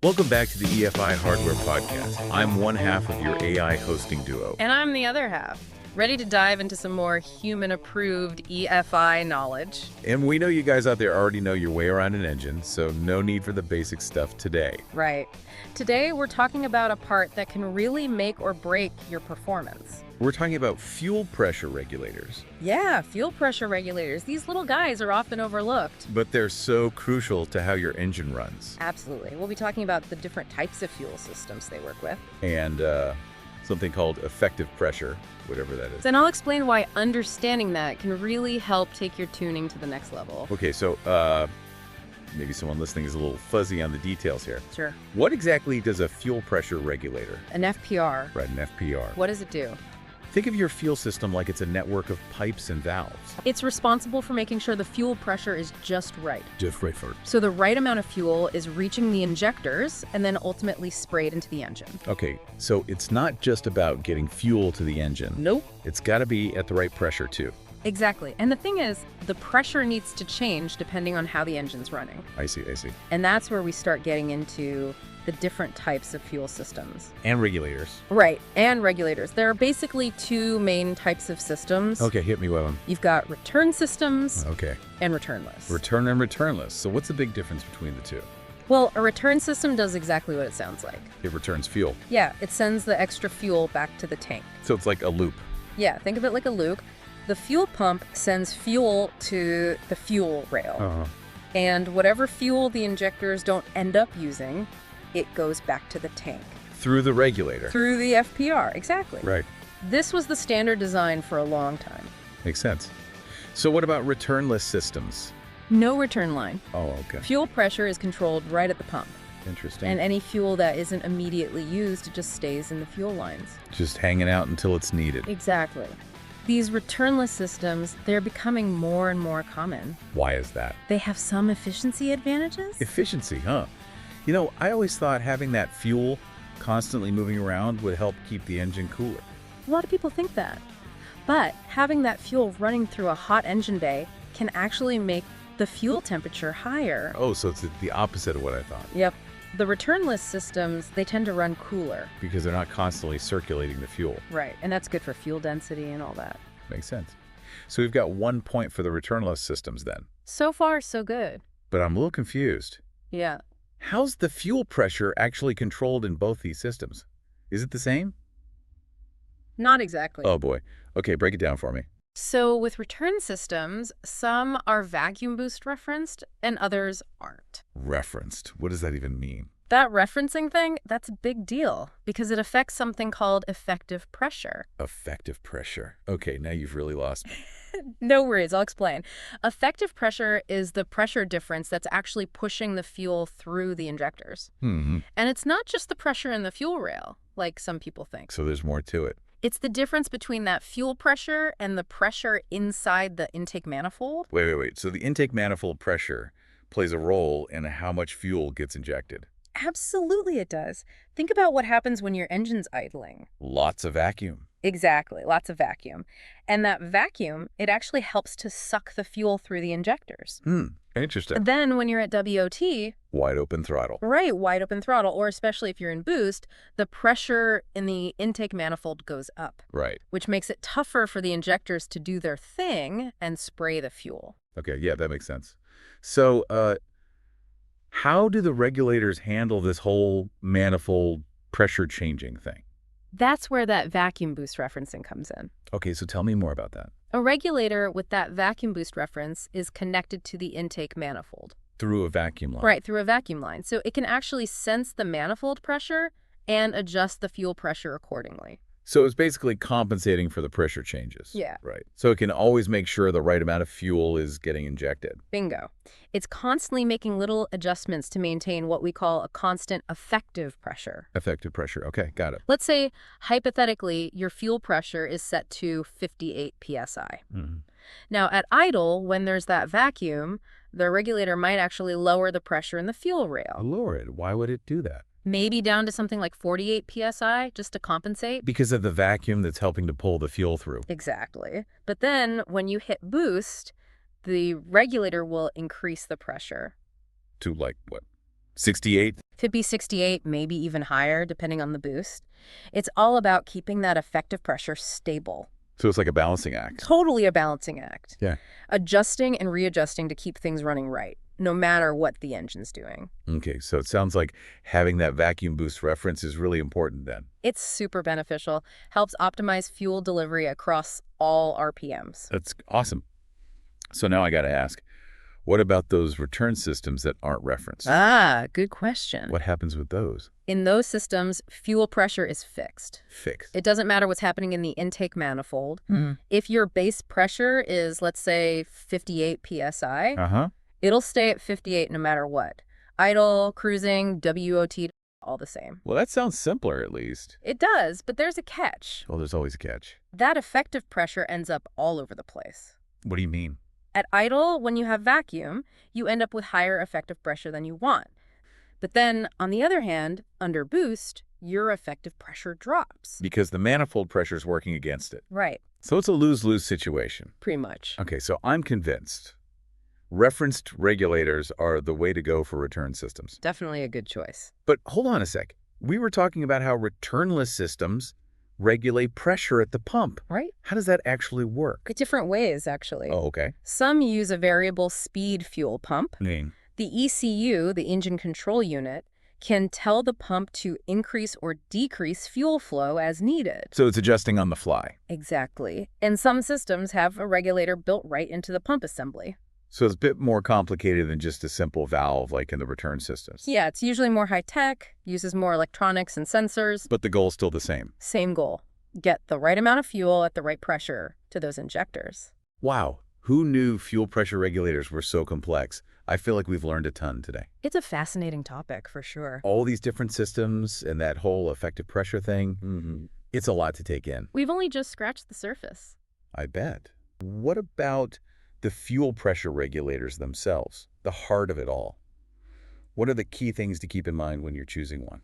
Welcome back to the EFI Hardware Podcast. I'm one half of your AI hosting duo. And I'm the other half, ready to dive into some more human-approved EFI knowledge. And we know you guys out there already know your way around an engine, so no need for the basic stuff today. Right. Today, we're talking about a part that can really make or break your performance. We're talking about fuel pressure regulators. Yeah, fuel pressure regulators. These little guys are often overlooked. But they're so crucial to how your engine runs. Absolutely. We'll be talking about the different types of fuel systems they work with. And something called effective pressure, whatever that is. Then I'll explain why understanding that can really help take your tuning to the next level. Okay, so maybe someone listening is a little fuzzy on the details here. Sure. What exactly does a fuel pressure regulator? An FPR. Right, an FPR. What does it do? Think of your fuel system like it's a network of pipes and valves. It's responsible for making sure the fuel pressure is just right. Just right for it. So the right amount of fuel is reaching the injectors and then ultimately sprayed into the engine. Okay, so it's not just about getting fuel to the engine. Nope. It's got to be at the right pressure too. Exactly. And the thing is, the pressure needs to change depending on how the engine's running. I see. And that's where we start getting into the different types of fuel systems. And regulators. Right, and regulators. There are basically two main types of systems. Okay, hit me with them. You've got return systems Okay. and returnless. Return and returnless. So what's the big difference between the two? Well, a return system does exactly what it sounds like. It returns fuel. Yeah, it sends the extra fuel back to the tank. So it's like a loop. Yeah, think of it like a loop. The fuel pump sends fuel to the fuel rail. And whatever fuel the injectors don't end up using, it goes back to the tank. Through the regulator. Through the FPR, exactly. Right. This was the standard design for a long time. Makes sense. So what about returnless systems? No return line. Oh, okay. Fuel pressure is controlled right at the pump. Interesting. And any fuel that isn't immediately used just stays in the fuel lines. Just hanging out until it's needed. Exactly. These returnless systems, they're becoming more and more common. Why is that? They have some efficiency advantages. Efficiency, huh? You know, I always thought having that fuel constantly moving around would help keep the engine cooler. A lot of people think that. But having that fuel running through a hot engine bay can actually make the fuel temperature higher. Oh, so it's the opposite of what I thought. Yep. The returnless systems, they tend to run cooler. Because they're not constantly circulating the fuel. Right, and that's good for fuel density and all that. Makes sense. So we've got 1 point for the returnless systems then. So far, so good. But I'm a little confused. Yeah. How's the fuel pressure actually controlled in both these systems? Is it the same? Not exactly. Oh boy. Okay, break it down for me. So with return systems, some are vacuum boost referenced and others aren't. Referenced. What does that even mean? That referencing thing, that's a big deal because it affects something called effective pressure. Effective pressure. Okay, now you've really lost me. No worries, I'll explain. Effective pressure is the pressure difference that's actually pushing the fuel through the injectors. Mm-hmm. And it's not just the pressure in the fuel rail, like some people think. So there's more to it. It's the difference between that fuel pressure and the pressure inside the intake manifold. Wait. So the intake manifold pressure plays a role in how much fuel gets injected. Absolutely it does. Think about what happens when your engine's idling. Lots of vacuum. Exactly, lots of vacuum. And that vacuum, it actually helps to suck the fuel through the injectors. Interesting. Then when you're at WOT, Wide open throttle. right, wide open throttle, or especially if you're in boost, the pressure in the intake manifold goes up, Right. which makes it tougher for the injectors to do their thing and spray the fuel. Okay, yeah, that makes sense. So, how do the regulators handle this whole manifold pressure changing thing? That's where that vacuum boost referencing comes in. Okay, so tell me more about that. A regulator with that vacuum boost reference is connected to the intake manifold. Through a vacuum line. Right, through a vacuum line. So it can actually sense the manifold pressure and adjust the fuel pressure accordingly. So it's basically compensating for the pressure changes. Yeah. Right. So it can always make sure the right amount of fuel is getting injected. Bingo. It's constantly making little adjustments to maintain what we call a constant effective pressure. Effective pressure. Okay, got it. Let's say, hypothetically, your fuel pressure is set to 58 psi. Mm-hmm. Now, at idle, when there's that vacuum, the regulator might actually lower the pressure in the fuel rail. Lower it. Why would it do that? Maybe down to something like 48 psi, just to compensate. Because of the vacuum that's helping to pull the fuel through. Exactly. But then, when you hit boost, the regulator will increase the pressure. To like what? 68? Could be 68, maybe even higher, depending on the boost. It's all about keeping that effective pressure stable. So it's like a balancing act. Totally a balancing act. Yeah. Adjusting and readjusting to keep things running right, no matter what the engine's doing. Okay, so it sounds like having that vacuum boost reference is really important then. It's super beneficial, helps optimize fuel delivery across all RPMs. That's awesome. So now I got to ask, what about those return systems that aren't referenced? Ah, good question. What happens with those? In those systems, fuel pressure is fixed. Fixed. It doesn't matter what's happening in the intake manifold. Mm-hmm. If your base pressure is, let's say, 58 psi, Uh-huh. it'll stay at 58 no matter what. Idle, cruising, WOT, all the same. Well, that sounds simpler at least. It does, but there's a catch. Well, there's always a catch. That effective pressure ends up all over the place. What do you mean? At idle, when you have vacuum, you end up with higher effective pressure than you want. But then, on the other hand, under boost, your effective pressure drops. Because the manifold pressure is working against it. Right, So it's a lose-lose situation. pretty much. Okay, so I'm convinced referenced regulators are the way to go for return systems. Definitely a good choice. But hold on a sec. We were talking about how returnless systems regulate pressure at the pump. Right? How does that actually work? Different ways, actually. Oh, okay. Some use a variable speed fuel pump. Mm. The ECU, the engine control unit, can tell the pump to increase or decrease fuel flow as needed. So it's adjusting on the fly. Exactly. And some systems have a regulator built right into the pump assembly. So it's a bit more complicated than just a simple valve like in the return systems. Yeah, it's usually more high-tech, uses more electronics and sensors. But the goal's still the same. Same goal. Get the right amount of fuel at the right pressure to those injectors. Wow. Who knew fuel pressure regulators were so complex? I feel like we've learned a ton today. It's a fascinating topic, for sure. All these different systems and that whole effective pressure thing, it's a lot to take in. We've only just scratched the surface. I bet. What about the fuel pressure regulators themselves, the heart of it all? What are the key things to keep in mind when you're choosing one?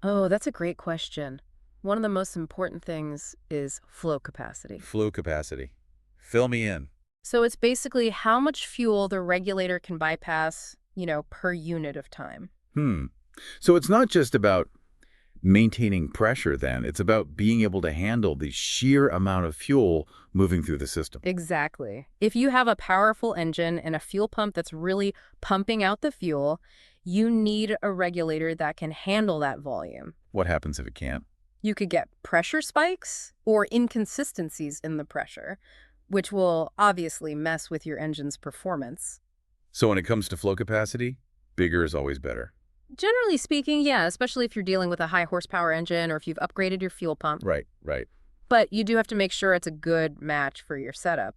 Oh, that's a great question. One of the most important things is flow capacity. Flow capacity. Fill me in. So it's basically how much fuel the regulator can bypass, per unit of time. So it's not just about maintaining pressure then. It's about being able to handle the sheer amount of fuel moving through the system. Exactly. If you have a powerful engine and a fuel pump that's really pumping out the fuel, you need a regulator that can handle that volume. What happens if it can't? You could get pressure spikes or inconsistencies in the pressure, which will obviously mess with your engine's performance. So when it comes to flow capacity, bigger is always better. Generally speaking, yeah, especially if you're dealing with a high horsepower engine or if you've upgraded your fuel pump. Right. But you do have to make sure it's a good match for your setup,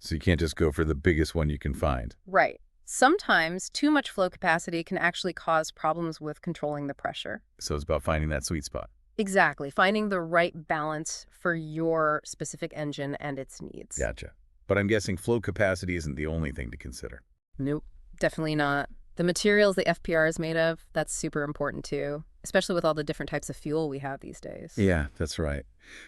So you can't just go for the biggest one you can find. Right. Sometimes too much flow capacity can actually cause problems with controlling the pressure. So it's about finding that sweet spot. Exactly. Finding the right balance for your specific engine and its needs. Gotcha. But I'm guessing flow capacity isn't the only thing to consider. Nope, definitely not. The materials the FPR is made of, that's super important too, especially with all the different types of fuel we have these days. Yeah, that's right.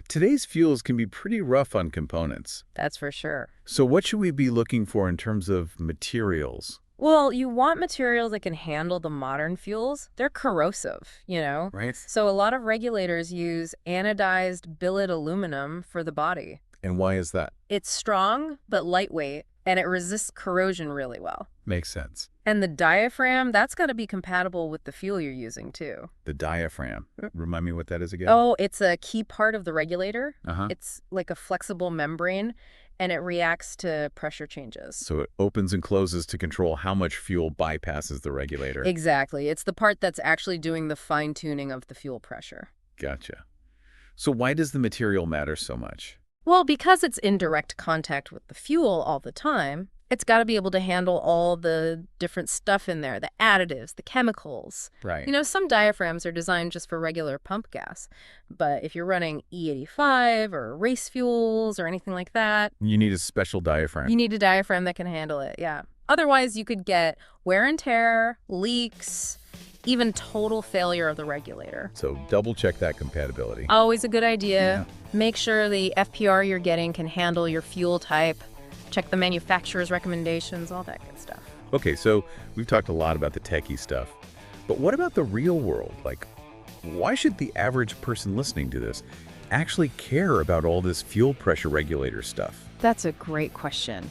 Today's fuels can be pretty rough on components. That's for sure. So what should we be looking for in terms of materials? Well, you want materials that can handle the modern fuels. They're corrosive, Right. So a lot of regulators use anodized billet aluminum for the body. And why is that? It's strong but lightweight, and it resists corrosion really well. Makes sense. And the diaphragm, that's got to be compatible with the fuel you're using too. The diaphragm. Remind me what that is again? Oh, it's a key part of the regulator. Uh-huh. It's like a flexible membrane, and it reacts to pressure changes. So it opens and closes to control how much fuel bypasses the regulator. Exactly. It's the part that's actually doing the fine-tuning of the fuel pressure. Gotcha. So why does the material matter so much? Well, because it's in direct contact with the fuel all the time, it's got to be able to handle all the different stuff in there, the additives, the chemicals. Right. Some diaphragms are designed just for regular pump gas. But if you're running E85 or race fuels or anything like that, You need a special diaphragm. you need a diaphragm that can handle it, yeah. Otherwise, you could get wear and tear, leaks, even total failure of the regulator. So double check that compatibility. Always a good idea. Make sure the FPR you're getting can handle your fuel type. Check the manufacturer's recommendations, all that good stuff. Okay, so we've talked a lot about the techie stuff. But what about the real world? Like, why should the average person listening to this actually care about all this fuel pressure regulator stuff? That's a great question.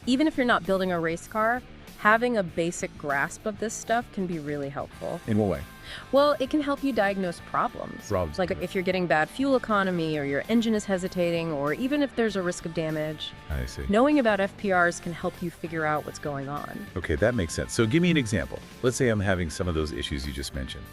Even if you're not building a race car, having a basic grasp of this stuff can be really helpful. In what way? Well, it can help you diagnose problems. Like if you're getting bad fuel economy or your engine is hesitating or even if there's a risk of damage. I see. Knowing about FPRs can help you figure out what's going on. Okay, that makes sense. So give me an example. Let's say I'm having some of those issues you just mentioned.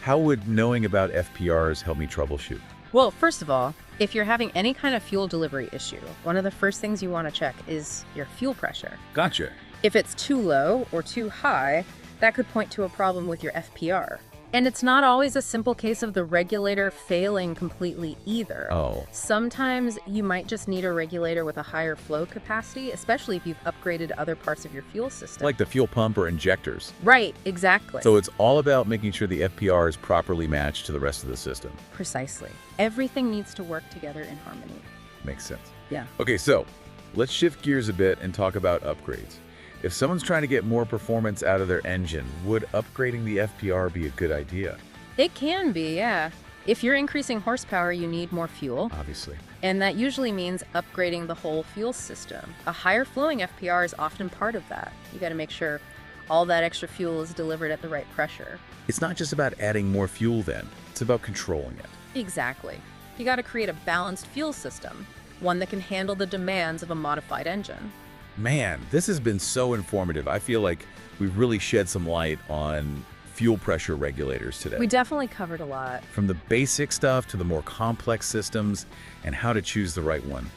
How would knowing about FPRs help me troubleshoot? Well, first of all, if you're having any kind of fuel delivery issue, one of the first things you want to check is your fuel pressure. Gotcha. If it's too low or too high, that could point to a problem with your FPR. And it's not always a simple case of the regulator failing completely either. Oh. Sometimes you might just need a regulator with a higher flow capacity, especially if you've upgraded other parts of your fuel system. Like the fuel pump or injectors. Right, exactly. So it's all about making sure the FPR is properly matched to the rest of the system. Precisely. Everything needs to work together in harmony. Makes sense. Yeah. Okay, so let's shift gears a bit and talk about upgrades. If someone's trying to get more performance out of their engine, would upgrading the FPR be a good idea? It can be, yeah. If you're increasing horsepower, you need more fuel. Obviously. And that usually means upgrading the whole fuel system. A higher flowing FPR is often part of that. You got to make sure all that extra fuel is delivered at the right pressure. It's not just about adding more fuel then. It's about controlling it. Exactly. You got to create a balanced fuel system, one that can handle the demands of a modified engine. Man, this has been so informative. I feel like we've really shed some light on fuel pressure regulators today. We definitely covered a lot. From the basic stuff to the more complex systems and how to choose the right one.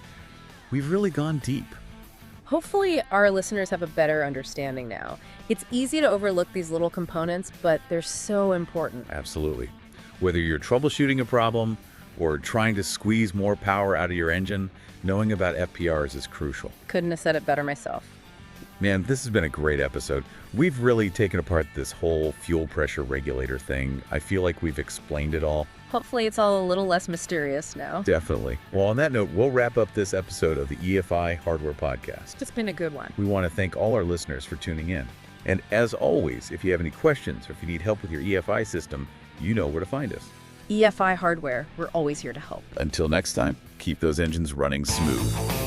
We've really gone deep. Hopefully our listeners have a better understanding now. It's easy to overlook these little components, but they're so important. Absolutely. Whether you're troubleshooting a problem or trying to squeeze more power out of your engine, knowing about FPRs is crucial. Couldn't have said it better myself. Man, this has been a great episode. We've really taken apart this whole fuel pressure regulator thing. I feel like we've explained it all. Hopefully it's all a little less mysterious now. Definitely. Well, on that note, we'll wrap up this episode of the EFI Hardware Podcast. It's been a good one. We want to thank all our listeners for tuning in. And as always, if you have any questions or if you need help with your EFI system, you know where to find us. EFI Hardware, we're always here to help. Until next time, keep those engines running smooth.